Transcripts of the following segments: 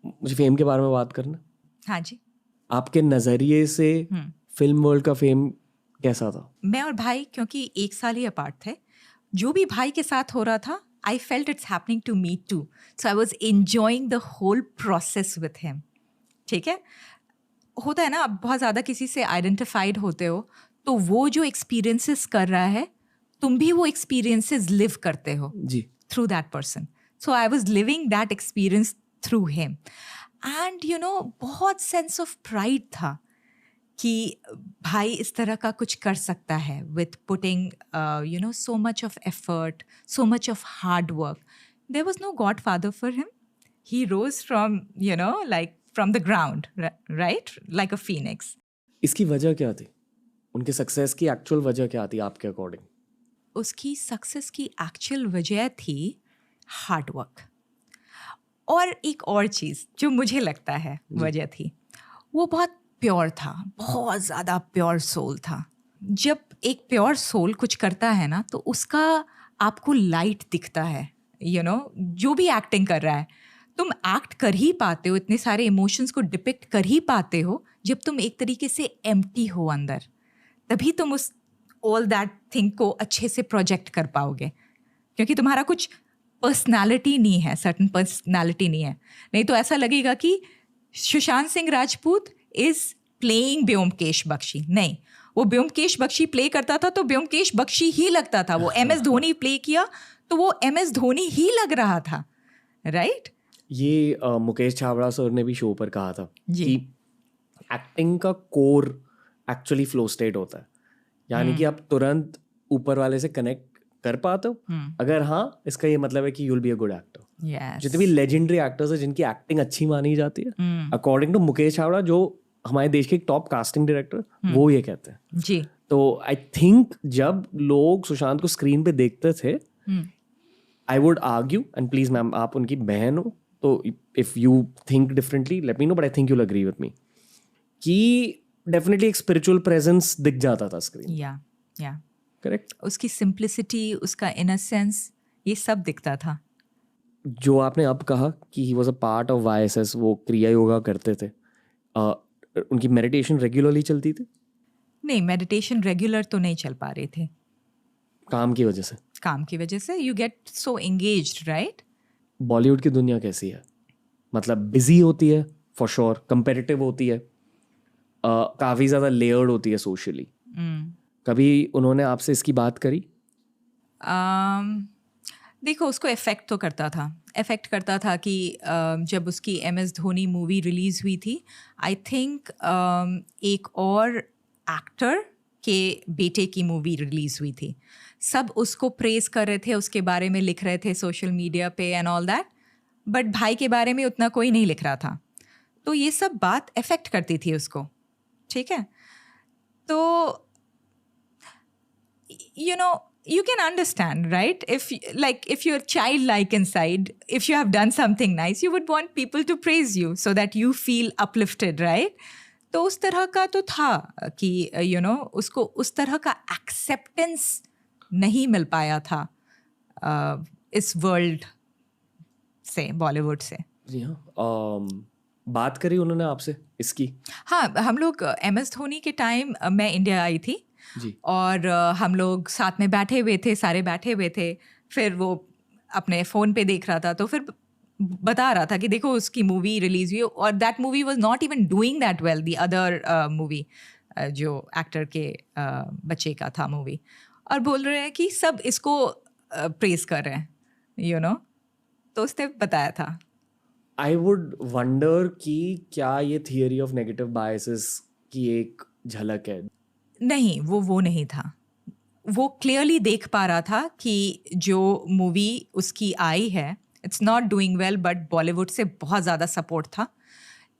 मुझे फेम के बारे में बात करना। हाँ जी। आपके नज़रिए से फिल्म वर्ल्ड का फेम कैसा था? मैं और भाई क्योंकि 1 साल ही अपार्ट थे, जो भी भाई के साथ हो रहा था I felt it's happening to me too, so I was enjoying the whole process with him. ठीक है, होता है ना, आप बहुत ज़्यादा किसी से आइडेंटिफाइड होते हो तो वो जो एक्सपीरियंसेस कर रहा है तुम भी वो एक्सपीरियंसेस लिव करते हो जी। Through that person. So I was living that experience through him and you know बहुत सेंस ऑफ प्राइड था कि भाई इस तरह का कुछ कर सकता है with putting you know so much of effort, so much of hard work. There was no godfather for him, he rose from, you know, like from the ground, right? Like a phoenix. इसकी वजह क्या थी? उनके success की actual वजह क्या थी आपके अकॉर्डिंग? उसकी सक्सेस की एक्चुअल वजह थी हार्ड वर्क, और एक और चीज़ जो मुझे लगता है वजह थी, वो बहुत प्योर था, बहुत ज़्यादा प्योर सोल था। जब एक प्योर सोल कुछ करता है ना तो उसका आपको लाइट दिखता है, you know, जो भी एक्टिंग कर रहा है तुम एक्ट कर ही पाते हो, इतने सारे इमोशंस को डिपिक्ट कर ही पाते हो जब तुम एक तरीके से एम्प्टी हो अंदर, तभी तुम उस ऑल दैट थिंग को अच्छे से प्रोजेक्ट कर पाओगे, क्योंकि तुम्हारा कुछ पर्सनालिटी नहीं है, सर्टन पर्सनालिटी नहीं है। नहीं तो ऐसा लगेगा कि सुशांत सिंह राजपूत इज प्लेइंग ब्योमकेश बख्शी। नहीं, वो ब्योमकेश बख्शी प्ले करता था तो ब्योमकेश बख्शी ही लगता था। वो MS धोनी प्ले किया तो वो MS धोनी ही लग रहा था, राइट? ये मुकेश छाबड़ा सर ने भी शो पर कहा था जी। कि एक्टिंग का कोर एक्चुअली फ्लो स्टेट होता है, यानी कि आप तुरंत ऊपर वाले से कनेक्ट कर पाते हो। अगर हाँ, इसका ये मतलब है कि you'll be a good actor. Yes. जितने भी लेजेंडरी एक्टर्स हैं जिनकी एक्टिंग अच्छी मानी जाती है, अकॉर्डिंग टू मुकेश छाबड़ा जो हमारे देश के एक टॉप कास्टिंग डायरेक्टर, वो ये कहते हैं। जी। तो आई थिंक जब लोग सुशांत को स्क्रीन पे देखते थे, I would argue, and please ma'am आप उनकी बहन हो तो if you think differently let me know, but I think you'll agree with me कि डेफिनेटली एक स्पिरिचुअल प्रेजेंस दिख जाता था स्क्रीन। या करेक्ट। उसकी सिंप्लिसिटी, उसका इनोसेंस, ये सब दिखता था। जो आपने अब कहा कि he was a part of YSS, वो क्रिया योगा करते थे, उनकी मेडिटेशन रेगुलरली चलती थी? नहीं, मेडिटेशन रेगुलर तो नहीं चल पा रहे थे, काम की वजह से। काम की वजह से। You get so engaged, right? Bollywood की दुनिया कैसी है? मतलब बिजी होती है फॉर श्योर, कंपेटिटिव होती है, काफ़ी ज़्यादा लेयर्ड होती है सोशली। कभी उन्होंने आपसे इसकी बात करी? देखो, उसको इफ़ेक्ट तो करता था, इफ़ेक्ट करता था कि जब उसकी MS धोनी मूवी रिलीज़ हुई थी, आई थिंक एक और एक्टर के बेटे की मूवी रिलीज़ हुई थी। सब उसको प्रेज़ कर रहे थे, उसके बारे में लिख रहे थे सोशल मीडिया पे एंड ऑल दैट, बट भाई के बारे में उतना कोई नहीं लिख रहा था। तो ये सब बात इफ़ेक्ट करती थी उसको, ठीक है? तो you know, you can understand, right? If you're childlike inside, if you have done something nice, you would want people to praise you so that you feel uplifted, right? तो उस तरह का तो था कि you know, उसको उस तरह का acceptance नहीं मिल पाया था इस वर्ल्ड से, बॉलीवुड से। जी हाँ। बात करी उन्होंने आपसे इसकी? हाँ, हम लोग MS धोनी के टाइम मैं इंडिया आई थी जी। और हम लोग साथ में बैठे हुए थे, सारे बैठे हुए थे। फिर वो अपने फ़ोन पे देख रहा था तो फिर बता रहा था कि देखो उसकी मूवी रिलीज़ हुई, और that movie was not even doing that well, the other movie जो एक्टर के बच्चे का था मूवी, और बोल रहे हैं कि सब इसको प्रेज़ कर रहे हैं, यू नो। तो उसने बताया था। आई वुड वंडर कि क्या ये थियरी ऑफ नेगेटिव बायसेस की एक झलक है? नहीं, वो नहीं था। वो क्लियरली देख पा रहा था कि जो मूवी उसकी आई है, it's not doing well, but Bollywood से बहुत ज़्यादा सपोर्ट था।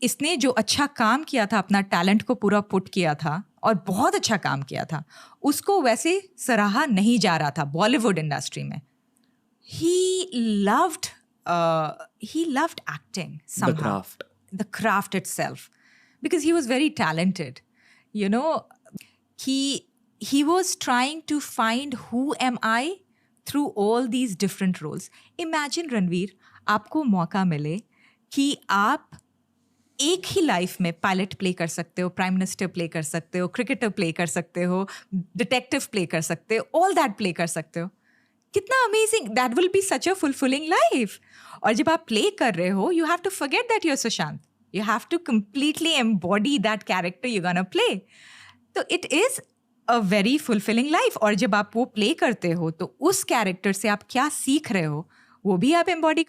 इसने जो अच्छा काम किया था, अपना टैलेंट को पूरा पुट किया था और बहुत अच्छा काम किया था, उसको वैसे सराहा नहीं जा रहा था बॉलीवुड इंडस्ट्री में। He loved acting somehow. The craft itself, because he was very talented. You know, he was trying to find who am I through all these different roles. Imagine, Ranveer, आपको मौका मिले कि आप एक ही लाइफ में pilot play कर सकते हो, प्राइम मिनिस्टर प्ले कर सकते हो, क्रिकेटर प्ले कर सकते हो, डिटेक्टिव प्ले कर सकते हो, ऑल दैट प्ले कर सकते हो. कितना amazing, that will be such a fulfilling life. और जब आप प्ले कर रहे हो, you have to forget that you are Sushant. You have to completely embody that character you gonna play. तो it is a very fulfilling life. और जब आप वो प्ले करते हो तो उस कैरेक्टर से आप क्या सीख रहे हो वो भी आप एम्बॉडी